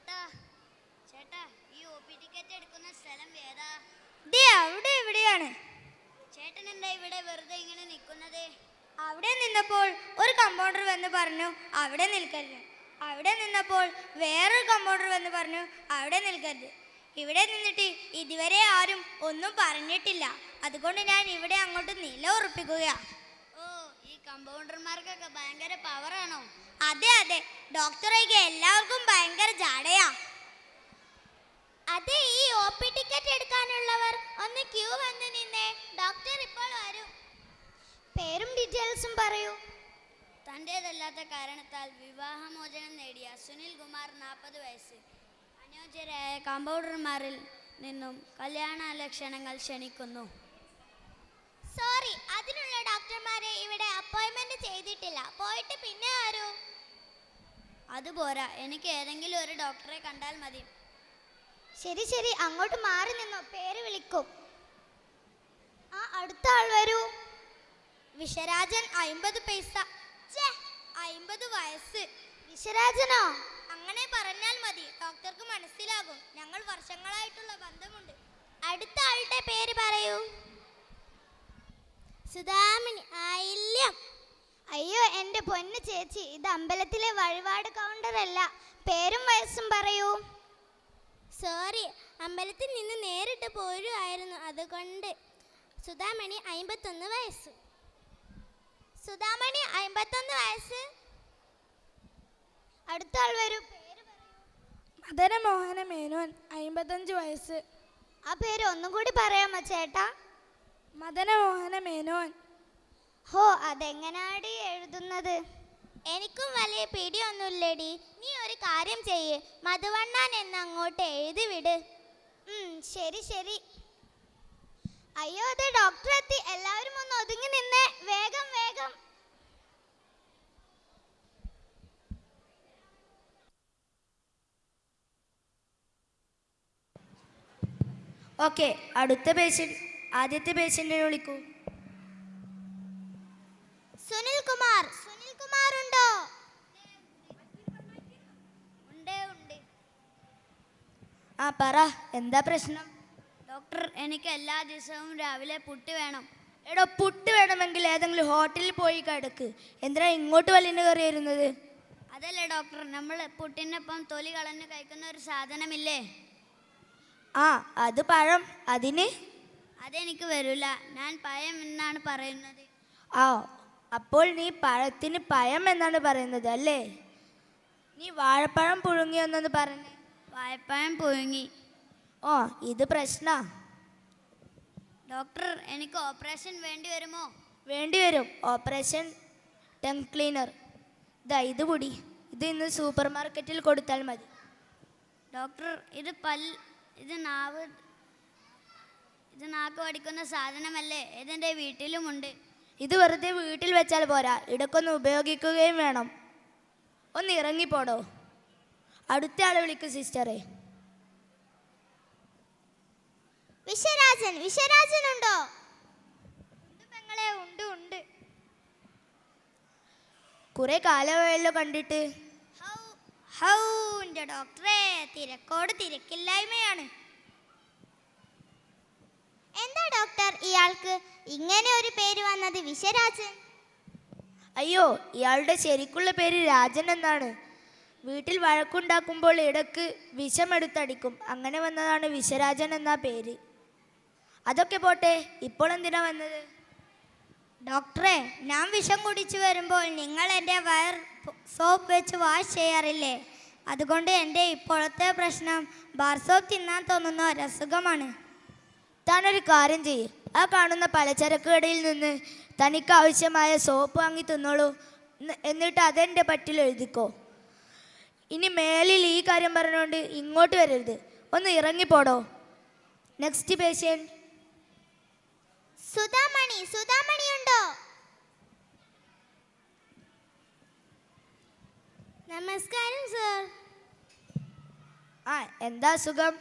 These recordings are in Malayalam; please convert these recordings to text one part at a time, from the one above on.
ചേട്ടാ ചേട്ടാ ഈ ഒ പി ടിക്കറ്റ് എടുക്കുന്ന സ്ഥലം ഏതാ? ദേ അവിടെ എവിടെയാണ്. ചേട്ടൻ എന്താ ഇവിടെ വെറുതെ ഇങ്ങനെ നിൽക്കുന്നത്? അവിടെ നിന്നപ്പോൾ ഒരു കമ്പൗണ്ടർ വന്ന് പറഞ്ഞു അവിടെ നിൽക്കരുത്. അവിടെ നിന്നപ്പോൾ വേറൊരു കമ്പൗണ്ടർ വന്ന് പറഞ്ഞു അവിടെ നിൽക്കരുത്. ഇവിടെ നിന്നിട്ട് ഇതുവരെ ആരും ഒന്നും പറഞ്ഞിട്ടില്ല. അതുകൊണ്ട് ഞാൻ ഇവിടെ അങ്ങോട്ട് നില ഉറപ്പിക്കുകയാ. ഓ, ഈ കമ്പൗണ്ടർമാർക്കൊക്കെ ഭയങ്കര പവറാണോ? അതെ അതെ, ഡോക്ടറേക്ക് എല്ലാവർക്കും ഭയങ്കര ജാടയാ. അതെ, ഈ ഒ പി ടിക്കറ്റ് എടുക്കാനുള്ളവർ ഒന്ന് ക്യൂ വന്ന് നിന്നേ, ഡോക്ടർ ഇപ്പോൾ വരും. പേരും ഡീറ്റെയിൽസും പറയൂ. തൻ്റേതല്ലാത്ത കാരണത്താൽ വിവാഹമോചനം നേടിയ സുനിൽ കുമാർ, 40 വയസ്സ്. അനുയോജ്യരായ കമ്പൗണ്ടർമാരിൽ നിന്നും കല്യാണ ലക്ഷണങ്ങൾ ക്ഷണിക്കുന്നു. സോറി, അതിനുള്ള ഡോക്ടർമാരെ ഇവിടെ അപ്പോയിൻമെന്റ് ചെയ്തിട്ടില്ല. പോയിട്ട് പിന്നെ വരൂ. അതുപോരാ, എനിക്ക് ഏതെങ്കിലും ഒരു ഡോക്ടറെ കണ്ടാൽ മതി. ശരി ശരി, അങ്ങോട്ട് മാറി നിന്നോ, പേര് വിളിക്കും. ആ, അടുത്ത ആൾ വരൂ. വിശ്വരാജൻ, 50 പൈസ. 50 വയസ്സ്. വിശ്വരാജനോ? അങ്ങനെ പറഞ്ഞാൽ മതി, ഡോക്ടർക്ക് മനസ്സിലാകും. ഞങ്ങൾ വർഷങ്ങളായിട്ടുള്ള ബന്ധമുണ്ട്. അടുത്ത ആളുടെ പേര് പറയൂ. സുധാമണി, ആയില്യം. അയ്യോ എൻ്റെ പൊന്നു ചേച്ചി, ഇത് അമ്പലത്തിലെ വഴിപാട് കൗണ്ടർ അല്ല. പേരും വയസ്സും പറയൂ. സോറി, അമ്പലത്തിൽ നിന്ന് നേരിട്ട് പോരുമായിരുന്നു, അതുകൊണ്ട്. സുധാമണി, 51 വയസ്സ്. സുധാമണി, 51 വയസ്സ്. അടുത്ത ആൾ വരൂ, പേര് പറയൂ. മദനമോഹന മേനോൻ, 55 വയസ്സ്. ആ പേര് ഒന്നും കൂടി പറയാമോ ചേട്ടാ? മദനമോഹന മേനോൻ. ഹോ, അതെങ്ങനാടി എഴുതുന്നത്? എനിക്കും വലിയ പിടിയൊന്നുമില്ലടി. നീ ഒരു കാര്യം ചെയ്യ്, മധുവണ്ണാൻ എന്ന് അങ്ങോട്ട് എഴുതി വിട്. ശരി ശരി. അയ്യോ, അതെ, ഡോക്ടർ എത്തി. എല്ലാവരും ഒന്ന് ഒതുങ്ങി നിന്നേ, വേഗം വേഗം. ഓക്കെ, ആദ്യത്തെ പേഷ്യന്റിനെ വിളിക്കൂ. സുനിൽ കുമാർ. സുനിൽ കുമാർ ഉണ്ടോ? ഉണ്ട് ഉണ്ട്. ആ പറ, എന്താ പ്രശ്നം? ഡോക്ടർ, എനിക്ക് എല്ലാ ദിവസവും രാവിലെ പുട്ട് വേണം. എടോ, പുട്ട് വേണമെങ്കിൽ ഏതെങ്കിലും ഹോട്ടലിൽ പോയി കിടക്ക്. എന്തിനാ ഇങ്ങോട്ട് വലിഞ്ഞു കയറി വരുന്നത്? അതല്ലേ ഡോക്ടർ, നമ്മൾ പുട്ടിനൊപ്പം തൊലി കളഞ്ഞ് കഴിക്കുന്ന ഒരു സാധനമില്ലേ? ആ, അത് പഴം. അതിന്? അതെനിക്ക് വരില്ല, ഞാൻ പയം എന്നാണ് പറയുന്നത്. ആ, അപ്പോൾ നീ പഴത്തിന് പയം എന്നാണ് പറയുന്നത് അല്ലേ? നീ വാഴപ്പഴം പുഴുങ്ങിയൊന്നു പറഞ്ഞേ. വാഴപ്പഴം പുഴുങ്ങി. ഓ, ഇത് പ്രശ്നാ. ഡോക്ടർ, എനിക്ക് ഓപ്പറേഷൻ വേണ്ടി വരുമോ? വേണ്ടിവരും. Operation tongue cleaner. ഇത് പൊടി. ഇത് ഇന്ന് സൂപ്പർ മാർക്കറ്റിൽ കൊടുത്താൽ മതി. ഡോക്ടർ, ഇത് നാക്ക് വടിക്കുന്ന സാധനമല്ലേ? ഇതെൻ്റെ വീട്ടിലുമുണ്ട്. ഇത് വെറുതെ വീട്ടിൽ വെച്ചാൽ പോരാ, ഇടയ്ക്കൊന്ന് ഉപയോഗിക്കുകയും വേണം. ഒന്ന് ഇറങ്ങിപ്പോടോ. അടുത്ത ആളെ വിളിക്കും സിസ്റ്ററെ. വിശ്വരാജൻ. വിശ്വരാജനുണ്ടോ? പെങ്ങളെ, ഉണ്ട് ഉണ്ട്. കുറെ കാലമായല്ലോ കണ്ടിട്ട്. ഹൗ എൻ്റെ ഡോക്ടറെ, തിരക്കോട് തിരക്കില്ലായ്മയാണ്. എന്താ ഡോക്ടർ ഇയാൾക്ക് ഇങ്ങനെ ഒരു പേര് വന്നത്? വിശ്വരാജൻ? അയ്യോ, ഇയാളുടെ ശരിക്കുള്ള പേര് രാജൻ എന്നാണ്. വീട്ടിൽ വഴക്കുണ്ടാക്കുമ്പോൾ ഇടയ്ക്ക് വിഷമെടുത്തടിക്കും. അങ്ങനെ വന്നതാണ് വിശ്വരാജൻ എന്ന പേര്. അതൊക്കെ പോട്ടെ, ഇപ്പോൾ എന്തിനാ വന്നത്? ഡോക്ടറെ, ഞാൻ വിഷം കുടിച്ചു വരുമ്പോൾ നിങ്ങൾ എൻ്റെ വയർ സോപ്പ് വെച്ച് വാഷ് ചെയ്യാറില്ലേ? അതുകൊണ്ട് എൻ്റെ ഇപ്പോഴത്തെ പ്രശ്നം ബാർ സോപ്പ് തിന്നാൻ തോന്നുന്ന ഒരസുഖമാണ്. താനൊരു കാര്യം ചെയ്യ്, ആ കാണുന്ന പലചരക്ക് കടയിൽ നിന്ന് തനിക്ക് ആവശ്യമായ സോപ്പ് വാങ്ങി തിന്നോളൂ. എന്നിട്ട് അതെൻ്റെ പറ്റിൽ എഴുതിക്കോ. ഇനി മേലിൽ ഈ കാര്യം പറഞ്ഞുകൊണ്ട് ഇങ്ങോട്ട് വരരുത്. ഒന്ന് ഇറങ്ങിപ്പോടോ. Next patient. സുധാമണി. സുധാമണി ഉണ്ടോ? നമസ്കാരം സർ. ആ, എന്താ അസുഖം?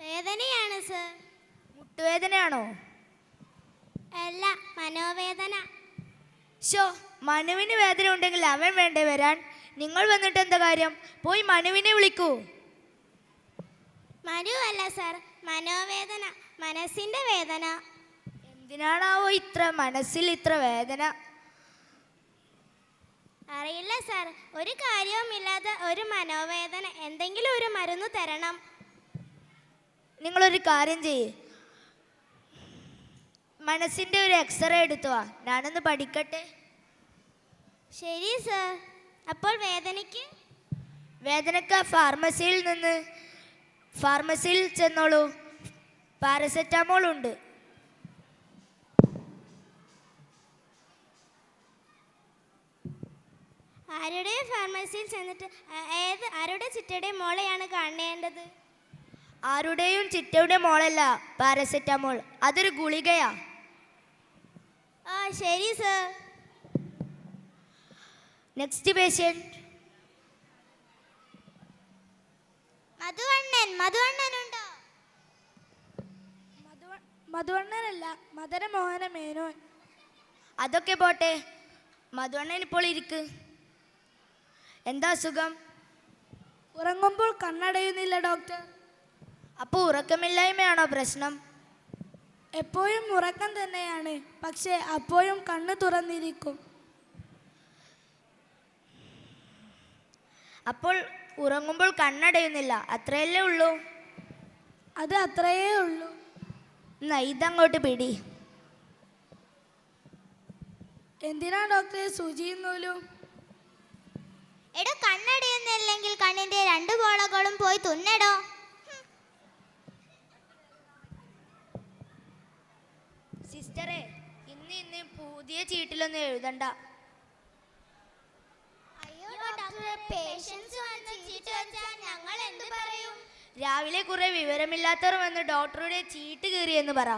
വേദനയാണ് സർ. മുട്ടുവേദനയാണോ? അല്ല, മനോവേദന. ഷോ, മനുവിന് വേദന ഉണ്ടെങ്കിൽ അവൻ വേണ്ടേ വരാൻ? നിങ്ങൾ വന്നിട്ട് എന്താ കാര്യം? പോയി മനുവിനെ വിളിക്കൂ. മനു അല്ല സാർ, മനോവേദന, മനസ്സിന്റെ വേദന. എന്തിനാണാവോ മനസ്സിൽ ഇത്ര വേദന? അറിയില്ല സാർ, ഒരു കാര്യവുമില്ലാതെ ഒരു മനോവേദന. എന്തെങ്കിലും ഒരു മരുന്ന് തരണം. നിങ്ങളൊരു കാര്യം ചെയ്യ്, മനസ്സിൻ്റെ ഒരു എക്സ്റേ എടുത്തു വാ, ഞാനൊന്ന് പഠിക്കട്ടെ. ശരി സാർ. അപ്പോൾ വേദനക്ക് ഫാർമസിയിൽ ചെന്നോളൂ, പാരസെറ്റാമോൾ ഉണ്ട്. ആരുടെ ഫാർമസിയിൽ ചെന്നിട്ട് ആരുടെ ചിറ്റയുടെ മോളെയാണ് കാണേണ്ടത്? ആരുടെയും ചിറ്റയുടെ മോളല്ല പാരസെറ്റാമോൾ, അതൊരു ഗുളികയാ. ആ ശരി സാർ. Next patient. മധുവണ്ണനുണ്ടോ? മധുവണ്ണനല്ല, മദനമോഹന മേനോൻ. അതൊക്കെ പോട്ടെ, മധുവണ്ണൻ ഇപ്പോൾ ഇരിക്ക്. എന്താ അസുഖം? ഉറങ്ങുമ്പോൾ കണ്ണടയുന്നില്ല ഡോക്ടർ. അപ്പോൾ ഉറക്കമില്ലായ്മയാണോ പ്രശ്നം? എപ്പോഴും ഉറക്കം തന്നെയാണ്, പക്ഷേ അപ്പോഴും കണ്ണ് തുറന്നിരിക്കും. അപ്പോൾ ഉറങ്ങുമ്പോൾ കണ്ണടയുന്നില്ല, അത്രയല്ലേ ഉള്ളൂ? അത് അത്രയേ ഉള്ളൂ. എന്നാ ഇതങ്ങോട്ട് പിടി. എന്തിനാ ഡോക്ടറെ സൂചിയും നൂലും? എടോ, കണ്ണടയുന്നില്ലെങ്കിൽ കണ്ണിന്റെ 2 പോളകളും പോയി തുന്നടോ. സിസ്റ്ററെ, ഇന്ന് പുതിയ ചീട്ടിലൊന്നും എഴുതണ്ട. അയ്യോ ഡോക്ടറെ, പേഷ്യൻസ് വന്ന് ചീട്ട് വെച്ചാൽ ഞങ്ങൾ എന്ത് പറയും? രാവിലെ കുറെ വിവരമില്ലാത്തവർ വന്ന് ഡോക്ടറുടെ ചീട്ട് കീറിയെന്ന് പറ.